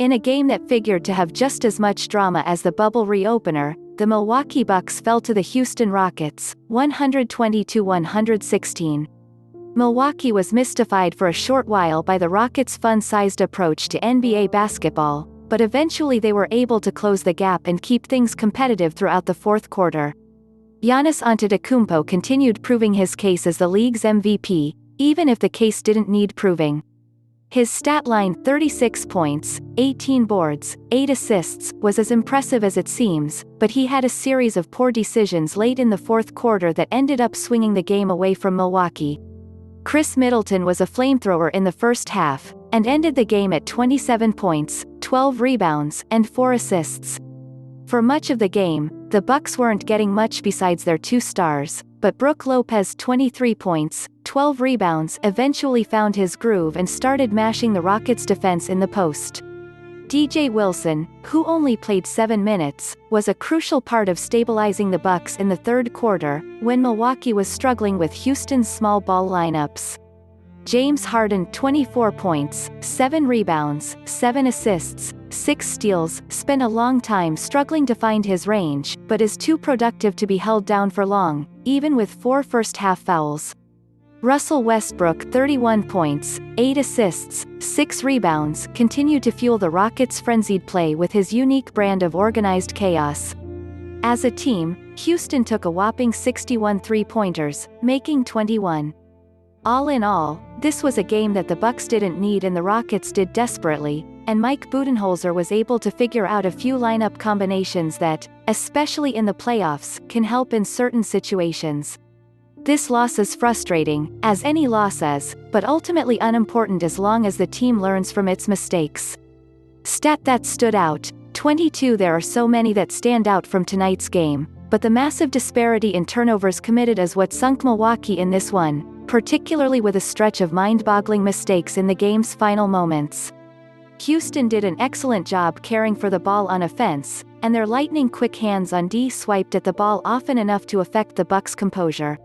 In a game that figured to have just as much drama as the bubble reopener, the Milwaukee Bucks fell to the Houston Rockets, 120-116. Milwaukee was mystified for a short while by the Rockets' fun-sized approach to NBA basketball, but eventually they were able to close the gap and keep things competitive throughout the fourth quarter. Giannis Antetokounmpo continued proving his case as the league's MVP, even if the case didn't need proving. His stat line 36 points, 18 boards, 8 assists was as impressive as it seems, but he had a series of poor decisions late in the fourth quarter that ended up swinging the game away from Milwaukee. Khris Middleton was a flamethrower in the first half, and ended the game at 27 points, 12 rebounds, and 4 assists. For much of the game, the Bucks weren't getting much besides their two stars, but Brook Lopez 23 points, 12 rebounds eventually found his groove and started mashing the Rockets' defense in the post. DJ Wilson, who only played 7 minutes, was a crucial part of stabilizing the Bucks in the third quarter, when Milwaukee was struggling with Houston's small ball lineups. James Harden 24 points, 7 rebounds, 7 assists, 6 steals, spent a long time struggling to find his range, but is too productive to be held down for long, even with 4 first-half fouls. Russell Westbrook 31 points, 8 assists, 6 rebounds continued to fuel the Rockets' frenzied play with his unique brand of organized chaos. As a team, Houston took a whopping 61 three-pointers, making 21. All in all, this was a game that the Bucks didn't need and the Rockets did desperately, and Mike Budenholzer was able to figure out a few lineup combinations that, especially in the playoffs, can help in certain situations. This loss is frustrating, as any loss is, but ultimately unimportant as long as the team learns from its mistakes. Stat that stood out, 22. There are so many that stand out from tonight's game, but the massive disparity in turnovers committed is what sunk Milwaukee in this one, particularly with a stretch of mind-boggling mistakes in the game's final moments. Houston did an excellent job caring for the ball on offense, and their lightning-quick hands on D swiped at the ball often enough to affect the Bucks' composure.